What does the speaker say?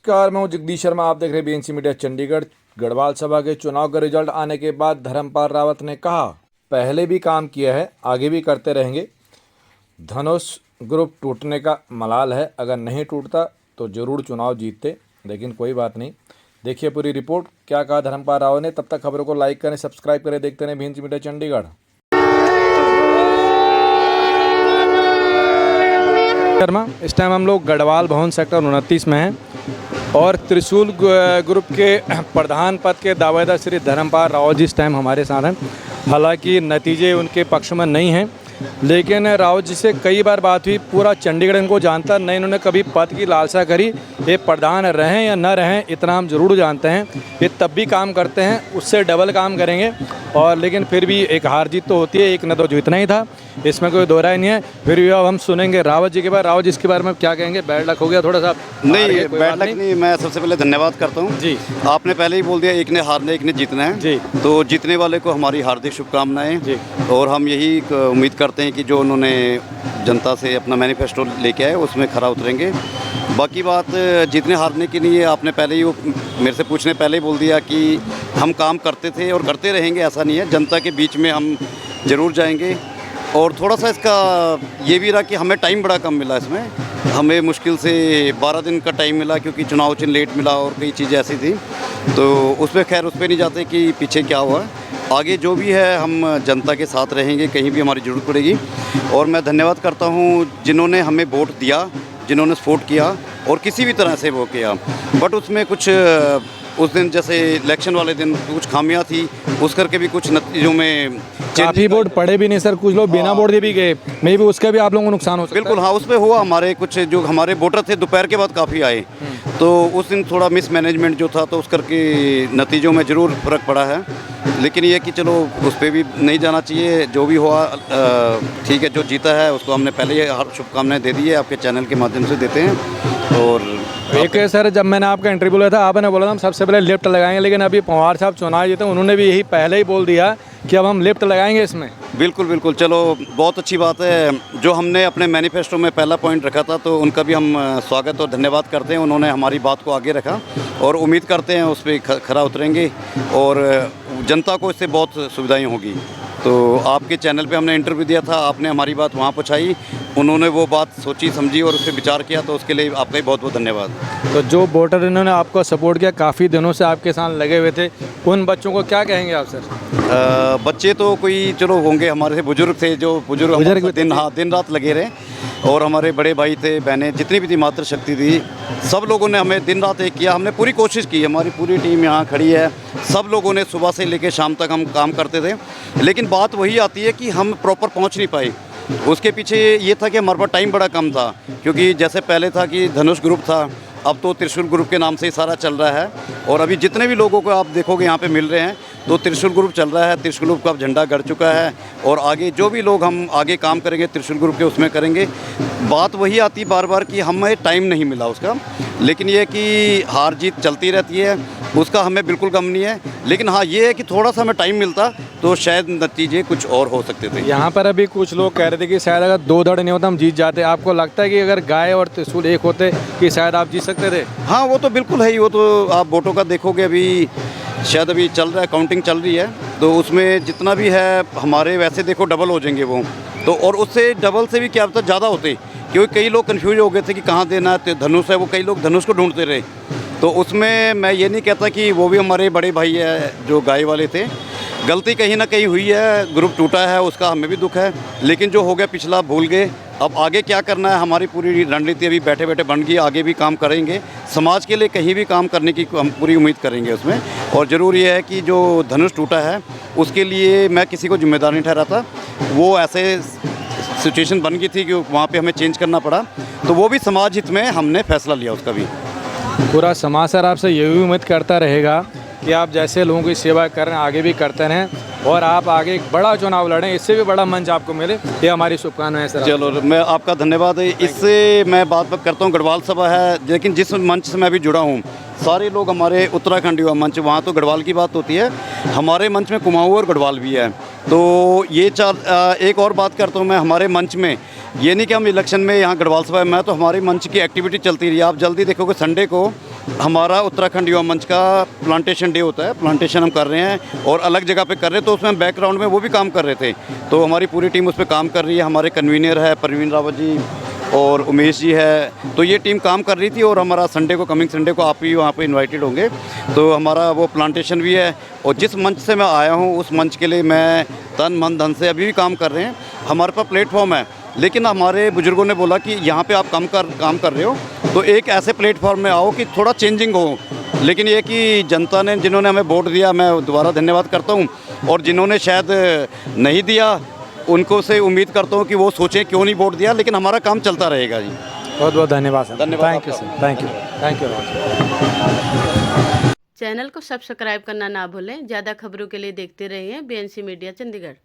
नमस्कार, मैं हूं जगदीश शर्मा। आप देख रहे हैं बीएनसी मीडिया चंडीगढ़। गढ़वाल सभा के चुनाव का रिजल्ट आने के बाद धर्मपाल रावत ने कहा, पहले भी काम किया है, आगे भी करते रहेंगे। धनुष ग्रुप टूटने का मलाल है, अगर नहीं टूटता तो जरूर चुनाव जीतते, लेकिन कोई बात नहीं। देखिए पूरी रिपोर्ट, क्या कहा धर्मपाल रावत ने। तब तक खबरों को लाइक करें, सब्सक्राइब करें, देखते रहें बीएनसी मीडिया चंडीगढ़। शर्मा, इस टाइम हम लोग गढ़वाल भवन सेक्टर 29 में हैं और त्रिशूल ग्रुप के प्रधान पद के दावेदार श्री धर्मपाल रावत जी इस टाइम हमारे साथ हैं। हालांकि नतीजे उनके पक्ष में नहीं हैं, लेकिन रावत जी से कई बार बात हुई। पूरा चंडीगढ़ इनको जानता नहीं, इन्होंने कभी पद की लालसा करी। ये प्रधान रहें या न रहें, इतना हम ज़रूर जानते हैं। ये तब भी काम करते हैं, उससे डबल काम करेंगे। और लेकिन फिर भी एक हार जीत तो होती है, एक न तो जीतना ही था, इसमें कोई दो राय नहीं है। फिर भी अब हम सुनेंगे रावत जी के बाद। रावत जी इसके बारे में क्या कहेंगे? बैड लक हो गया थोड़ा सा? नहीं, बैड लक नहीं। मैं सबसे पहले धन्यवाद करता हूँ जी। आपने पहले ही बोल दिया, एक ने हारना एक ने जीतना है जी। तो जीतने वाले को हमारी हार्दिक शुभकामनाएं जी। और हम यही उम्मीद करते हैं कि जो उन्होंने जनता से अपना मैनिफेस्टो लेके आए उसमें खरा उतरेंगे। बाकी बात जीतने हारने की नहीं है। आपने पहले ही वो मेरे से पूछने पहले ही बोल दिया कि हम काम करते थे और करते रहेंगे, ऐसा नहीं है। जनता के बीच में हम ज़रूर जाएंगे। और थोड़ा सा इसका ये भी रहा कि हमें टाइम बड़ा कम मिला इसमें। हमें मुश्किल से 12 दिन का टाइम मिला, क्योंकि चुनाव चिन्ह लेट मिला और कई चीज़ें ऐसी थी। तो उस पर खैर उस पर नहीं जाते कि पीछे क्या हुआ। आगे जो भी है हम जनता के साथ रहेंगे, कहीं भी हमारी ज़रूरत पड़ेगी। और मैं धन्यवाद करता हूँ जिन्होंने हमें वोट दिया, जिन्होंने सपोर्ट किया और किसी भी तरह से वो किया। बट उसमें कुछ उस दिन जैसे इलेक्शन वाले दिन कुछ खामियां थी, उस करके भी कुछ नतीजों में काफ़ी वोट पड़े भी नहीं सर, कुछ लोग बिना वोट दे भी गए। मे भी उसका भी आप लोगों को नुकसान हो सकता है। बिल्कुल हाँ, उस पर हुआ। हमारे कुछ जो हमारे वोटर थे दोपहर के बाद काफ़ी आए, तो उस दिन थोड़ा मिसमैनेजमेंट जो था, तो उस करके नतीजों में ज़रूर फ़र्क पड़ा है। लेकिन ये कि चलो उस पर भी नहीं जाना चाहिए। जो भी हुआ ठीक है, जो जीता है उसको हमने पहले ही शुभकामनाएं दे दी है, आपके चैनल के माध्यम से देते हैं। और एक सर, जब मैंने आपका इंटरव्यू लिया था, आपने बोला था हम सबसे पहले लिफ्ट लगाएंगे, लेकिन अभी पवार साहब चुनाव जीते, उन्होंने भी यही पहले ही बोल दिया कि अब हम लिफ्ट लगाएंगे इसमें। बिल्कुल बिल्कुल, चलो बहुत अच्छी बात है। जो हमने अपने मैनिफेस्टो में पहला पॉइंट रखा था, तो उनका भी हम स्वागत और धन्यवाद करते हैं। उन्होंने हमारी बात को आगे रखा और उम्मीद करते हैं उस पर खरा उतरेंगे और जनता को इससे बहुत सुविधाएं होगी। तो आपके चैनल पे हमने इंटरव्यू दिया था, आपने हमारी बात वहाँ पहुँचाई, उन्होंने वो बात सोची समझी और उस पर विचार किया, तो उसके लिए आपका भी बहुत बहुत धन्यवाद। तो जो वोटर इन्होंने आपको सपोर्ट किया, काफ़ी दिनों से आपके साथ लगे हुए थे, उन बच्चों को क्या कहेंगे आप सर? बच्चे तो कोई चलो होंगे, हमारे से बुजुर्ग थे, जो बुजुर्ग दिन रात लगे रहे। और हमारे बड़े भाई थे, बहनें, जितनी भी थी मातृशक्ति थी, सब लोगों ने हमें दिन रात एक किया। हमने पूरी कोशिश की, हमारी पूरी टीम यहाँ खड़ी है, सब लोगों ने सुबह से लेकर शाम तक हम काम करते थे। लेकिन बात वही आती है कि हम प्रॉपर पहुँच नहीं पाए। उसके पीछे ये था कि हमारे पास टाइम बड़ा कम था, क्योंकि जैसे पहले था कि धनुष ग्रुप था, अब तो त्रिशूल ग्रुप के नाम से ही सारा चल रहा है। और अभी जितने भी लोगों को आप देखोगे यहाँ पे मिल रहे हैं, तो त्रिशूल ग्रुप चल रहा है। त्रिशूल ग्रुप का अब झंडा गड़ चुका है और आगे जो भी लोग हम आगे काम करेंगे त्रिशूल ग्रुप के, उसमें करेंगे। बात वही आती बार बार कि हमें टाइम नहीं मिला उसका। लेकिन ये कि हार जीत चलती रहती है, उसका हमें बिल्कुल गम नहीं है। लेकिन हाँ, ये है कि थोड़ा सा हमें टाइम मिलता तो शायद नतीजे कुछ और हो सकते थे। यहाँ पर अभी कुछ लोग कह रहे थे कि शायद अगर 2 धड़ नहीं होता हम जीत जाते। आपको लगता है कि अगर गाय और त्रिशूल एक होते कि शायद आप जीत सकते थे? हाँ, वो तो बिल्कुल है ही। वो तो आप वोटों का देखोगे, अभी शायद अभी चल रहा है, काउंटिंग चल रही है, तो उसमें जितना भी है हमारे वैसे देखो डबल हो जाएंगे वो तो। और उससे डबल से भी क्या पता ज़्यादा होते, क्योंकि कई लोग कन्फ्यूज हो गए थे कि कहाँ देना है, धनुष है, वो कई लोग धनुष को ढूंढते रहे। तो उसमें मैं ये नहीं कहता कि वो भी हमारे बड़े भाई है जो गाय वाले थे, गलती कहीं ना कहीं हुई है, ग्रुप टूटा है, उसका हमें भी दुख है। लेकिन जो हो गया पिछला भूल गए। अब आगे क्या करना है, हमारी पूरी रणनीति अभी बैठे बैठे बन गई। आगे भी काम करेंगे, समाज के लिए कहीं भी काम करने की हम पूरी उम्मीद करेंगे उसमें। और ज़रूर ये है कि जो धनुष टूटा है उसके लिए मैं किसी को जिम्मेदार नहीं ठहराता। वो ऐसे सिचुएशन बन गई थी कि वहाँ पे हमें चेंज करना पड़ा, तो वो भी समाज हित में हमने फैसला लिया उसका भी। पूरा समाज सर आपसे यही उम्मीद करता रहेगा कि आप जैसे लोगों की सेवा कर रहे हैं, आगे भी करते रहें और आप आगे एक बड़ा चुनाव लड़ें, इससे भी बड़ा मंच आपको मिले। ये हमारी शुभकामनाएं सर। चलो, मैं आपका धन्यवाद है। इससे मैं बात करता हूँ, गढ़वाल सभा है, लेकिन जिस मंच से मैं भी जुड़ा हूँ, सारे लोग हमारे उत्तराखंड युवा मंच, वहाँ तो गढ़वाल की बात होती है, हमारे मंच में कुमाऊँ और गढ़वाल भी है। तो ये एक और बात करता हूँ मैं, हमारे मंच में ये नहीं कि हम इलेक्शन में यहाँ गढ़वाल सभा में, तो हमारी मंच की एक्टिविटी चलती रही। आप जल्दी देखोगे संडे को हमारा उत्तराखंड युवा मंच का प्लांटेशन डे होता है, प्लांटेशन हम कर रहे हैं और अलग जगह पे कर रहे हैं, तो उसमें बैकग्राउंड में वो भी काम कर रहे थे। तो हमारी पूरी टीम उस पर काम कर रही है। हमारे कन्वीनर है परवीन रावत जी और उमेश जी है, तो ये टीम काम कर रही थी। और हमारा संडे को, कमिंग संडे को आप भी वहाँ पे इनवाइटेड होंगे। तो हमारा वो प्लांटेशन भी है और जिस मंच से मैं आया हूँ उस मंच के लिए मैं तन मन धन से अभी भी काम कर रहे हैं। हमारे पास प्लेटफॉर्म है, लेकिन हमारे बुजुर्गों ने बोला कि यहाँ पे आप काम कर रहे हो तो एक ऐसे प्लेटफॉर्म में आओ कि थोड़ा चेंजिंग हो। लेकिन ये कि जनता ने, जिन्होंने हमें वोट दिया, मैं दोबारा धन्यवाद करता हूँ। और जिन्होंने शायद नहीं दिया उनको से उम्मीद करता हूँ कि वो सोचें क्यों नहीं वोट दिया, लेकिन हमारा काम चलता रहेगा जी। बहुत बहुत धन्यवाद सर। धन्यवाद थैंक यू आपका। Sir, thank you. चैनल को सब्सक्राइब करना ना भूलें। ज़्यादा खबरों के लिए देखते रहिए BNC मीडिया चंडीगढ़।